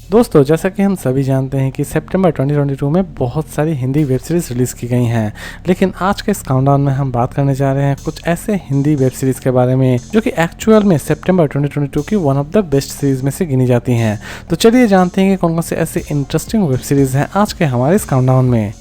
दोस्तों, जैसा कि हम सभी जानते हैं कि सितंबर 2022 में बहुत सारी हिंदी वेब सीरीज़ रिलीज़ की गई हैं, लेकिन आज के इस काउंटडाउन में हम बात करने जा रहे हैं कुछ ऐसे हिंदी वेब सीरीज़ के बारे में जो कि एक्चुअल में सितंबर 2022 की one of the best series में से गिनी जाती हैं। तो चलिए जानते हैं कि कौन कौन से ऐसे इंटरेस्टिंग वेब सीरीज़ हैं आज के हमारे इस काउंटडाउन में।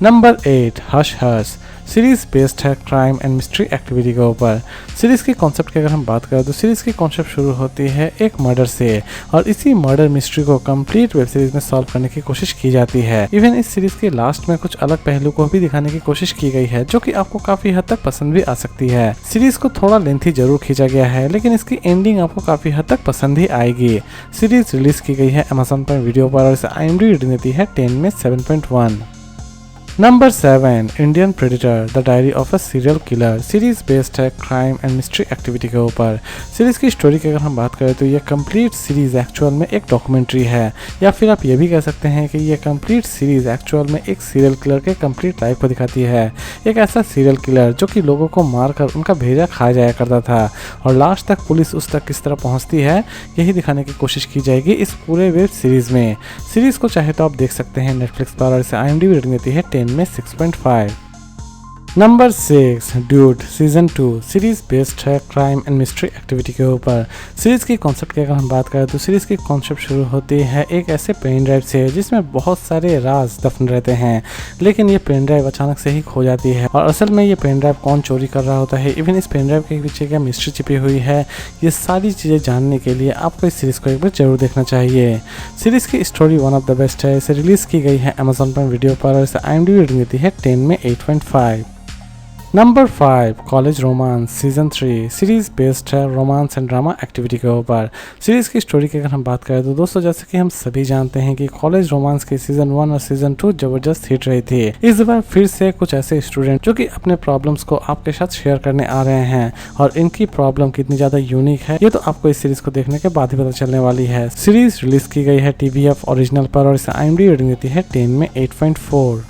Number 8 hush hush series based है क्राइम एंड मिस्ट्री एक्टिविटी के ऊपर। सीरीज़ की कॉन्सेप्ट की अगर हम बात करें तो सीरीज़ की कॉन्सेप्ट शुरू होती है एक मर्डर से और इसी मर्डर मिस्ट्री को कंप्लीट वेब सीरीज़ में सॉल्व करने की कोशिश की जाती है। इवन इस सीरीज़ के लास्ट में कुछ अलग पहलू को भी दिखाने की कोशिश की गई है जो कि आपको काफ़ी हद तक पसंद भी आ सकती है। सीरीज़ को थोड़ा लेंथी जरूर खींचा गया है, लेकिन इसकी एंडिंग आपको काफ़ी हद तक पसंद ही आएगी। सीरीज़ रिलीज़ की गई है अमेज़न प्राइम वीडियो पर और इसे IMDb रेटिंग देती है 10 में 7.1। Number 7 Indian predator the diary of a serial killer series based है क्राइम एंड मिस्ट्री एक्टिविटी के ऊपर। सीरीज की स्टोरी की अगर हम बात करें तो ये कंप्लीट सीरीज एक्चुअल में एक डॉक्यूमेंट्री है, या फिर आप ये भी कह सकते हैं कि ये कंप्लीट सीरीज एक्चुअल में एक सीरियल किलर के कंप्लीट लाइफ को दिखाती है। एक ऐसा सीरियल किलर जो कि लोगों को मारकर उनका भेजा खाया जाया करता था और लास्ट तक पुलिस उस तक किस तरह पहुँचती है यही दिखाने की कोशिश की जाएगी इस पूरे वेब सीरीज में। सीरीज को चाहे तो आप देख सकते हैं नेटफ्लिक्स पर और इसे IMDb रेटिंग देती है 10 में 6.5। Number 6 dude season 2 series based है क्राइम एंड मिस्ट्री एक्टिविटी के ऊपर। सीरीज की कॉन्सेप्ट की अगर हम बात करें तो सीरीज की कॉन्सेप्ट शुरू होती है एक ऐसे पेन ड्राइव से जिसमें बहुत सारे राज दफन रहते हैं, लेकिन ये पेन ड्राइव अचानक से ही खो जाती है और असल में ये पेन ड्राइव कौन चोरी कर रहा होता है, इवन इस पेन ड्राइव के पीछे क्या मिस्ट्री छिपी हुई है, ये सारी चीज़ें जानने के लिए आपको इस सीरीज को एक बार जरूर देखना चाहिए। सीरीज की story one of the best है। इसे रिलीज की गई है अमेज़न प्राइम वीडियो पर और इसे IMDb रेटिंग देती है 10 में 8.5। Number 5 college romance season 3 series based है रोमांस एंड ड्रामा एक्टिविटी के ऊपर। सीरीज की स्टोरी की अगर हम बात करें तो दोस्तों, जैसे कि हम सभी जानते हैं कि कॉलेज रोमांस की सीजन 1 और सीजन 2 जबरदस्त हिट रही थी। इस बार फिर से कुछ ऐसे स्टूडेंट जो कि अपने प्रॉब्लम्स को आपके साथ शेयर करने आ रहे हैं और इनकी प्रॉब्लम कितनी ज्यादा यूनिक है ये तो आपको इस सीरीज को देखने के बाद ही पता चलने वाली है। सीरीज रिलीज की गई है TVF ओरिजिनल पर और इसे IMDb रेटिंग देती है 10 में 8.4।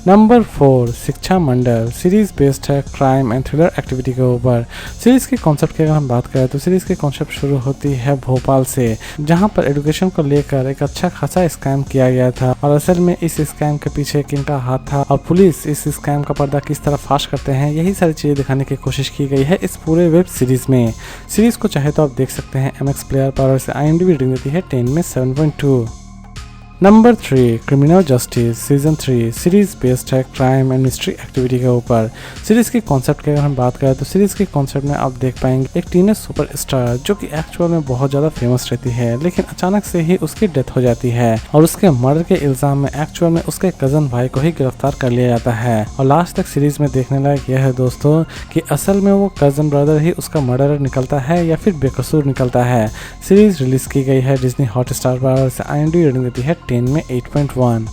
नंबर 4 शिक्षा मंडल सीरीज बेस्ड है क्राइम एंड थ्रिलर एक्टिविटी के ऊपर। सीरीज के कॉन्सेप्ट की अगर हम बात करें तो सीरीज की कॉन्सेप्ट शुरू होती है भोपाल से, जहां पर एजुकेशन को लेकर एक अच्छा खासा स्कैम किया गया था और असल में इस स्कैम के पीछे किनका हाथ था और पुलिस इस स्कैम का पर्दा किस तरह फाश करते हैं, यही सारी चीजें दिखाने की कोशिश की गई है इस पूरे वेब सीरीज में। सीरीज को चाहे तो आप देख सकते हैं MX प्लेयर पर और इसे IMDb रेटिंग देती है 10 में 7.2। Number 3 criminal justice season 3 series based है क्राइम एंड मिस्ट्री एक्टिविटी के ऊपर। सीरीज की कॉन्सेप्ट की अगर हम बात करें तो सीरीज के कॉन्सेप्ट में आप देख पाएंगे एक टीनेज सुपरस्टार जो कि एक्चुअल में बहुत ज्यादा फेमस रहती है, लेकिन अचानक से ही उसकी डेथ हो जाती है और उसके मर्डर के इल्जाम में एक्चुअल में उसके कजन भाई को ही गिरफ्तार कर लिया जाता है। और लास्ट तक सीरीज में देखने लायक यह है दोस्तों कि असल में वो कजन ब्रदर ही उसका मर्डरर निकलता है या फिर बेकसूर निकलता है। सीरीज रिलीज की गई है डिज्नी हॉटस्टार पर और इसे IMDb रेटिंग देती है 10 में 8.1।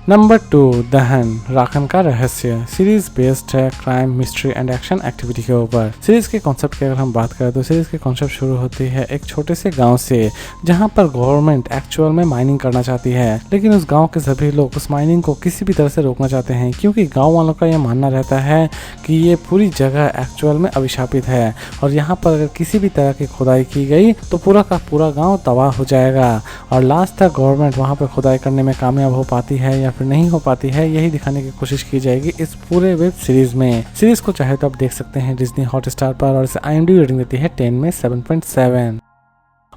नंबर 2 दहन राखन का रहस्य सीरीज बेस्ड है crime mystery and action activity के ऊपर। सीरीज के कॉन्सेप्ट की अगर हम बात करें तो सीरीज के कॉन्सेप्ट शुरू होती है एक छोटे से गांव से, जहां पर गवर्नमेंट एक्चुअल में माइनिंग करना चाहती है, लेकिन उस गांव के सभी लोग उस माइनिंग को किसी भी तरह से रोकना चाहते हैं क्योंकि गाँव वालों का यह मानना रहता है कि ये पूरी जगह एक्चुअल में अभिशापित है और यहाँ पर अगर किसी भी तरह की खुदाई की गई तो पूरा का पूरा गाँव तबाह हो जाएगा। और लास्ट तक गवर्नमेंट वहाँ पर खुदाई करने में कामयाब हो पाती है या फिर नहीं हो पाती है, यही दिखाने की कोशिश की जाएगी इस पूरे वेब सीरीज में। सीरीज को चाहे तो आप देख सकते हैं डिज्नी हॉटस्टार पर और इसे IMDb रेटिंग देती है 10 में 7.7।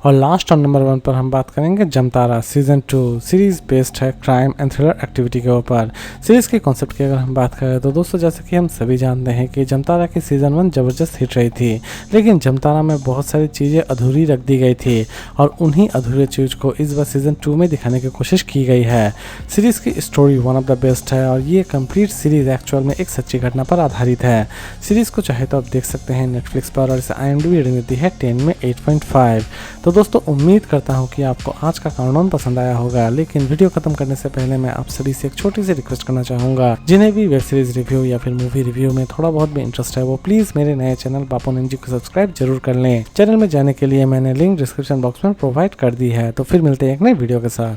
और लास्ट और नंबर 1 पर हम बात करेंगे जमतारा सीजन 2 सीरीज बेस्ड है क्राइम एंड थ्रिलर एक्टिविटी के ऊपर। सीरीज के कॉन्सेप्ट की अगर हम बात करें तो दोस्तों, जैसे कि हम सभी जानते हैं कि जमतारा की सीजन 1 जबरदस्त हिट रही थी, लेकिन जमतारा में बहुत सारी चीज़ें अधूरी रख दी गई थी और उन्हीं अधूरे चीज़ को इस बार सीजन 2 में दिखाने की कोशिश की गई है। सीरीज की story one of the best है और ये कंप्लीट सीरीज एक्चुअल में एक सच्ची घटना पर आधारित है। सीरीज को चाहे तो आप देख सकते हैं नेटफ्लिक्स पर और इसे IMDb रेटिंग देती है 10 में 8.5। तो दोस्तों, उम्मीद करता हूं कि आपको आज का काउंटडाउन पसंद आया होगा, लेकिन वीडियो खत्म करने से पहले मैं आप सभी से एक छोटी सी रिक्वेस्ट करना चाहूंगा। जिन्हें भी वेब सीरीज रिव्यू या फिर मूवी रिव्यू में थोड़ा बहुत भी इंटरेस्ट है वो प्लीज मेरे नए चैनल बापू नेम जी को सब्सक्राइब जरूर कर लें। चैनल में जाने के लिए मैंने लिंक डिस्क्रिप्शन बॉक्स में प्रोवाइड कर दी है। तो फिर मिलते हैं एक नई वीडियो के साथ।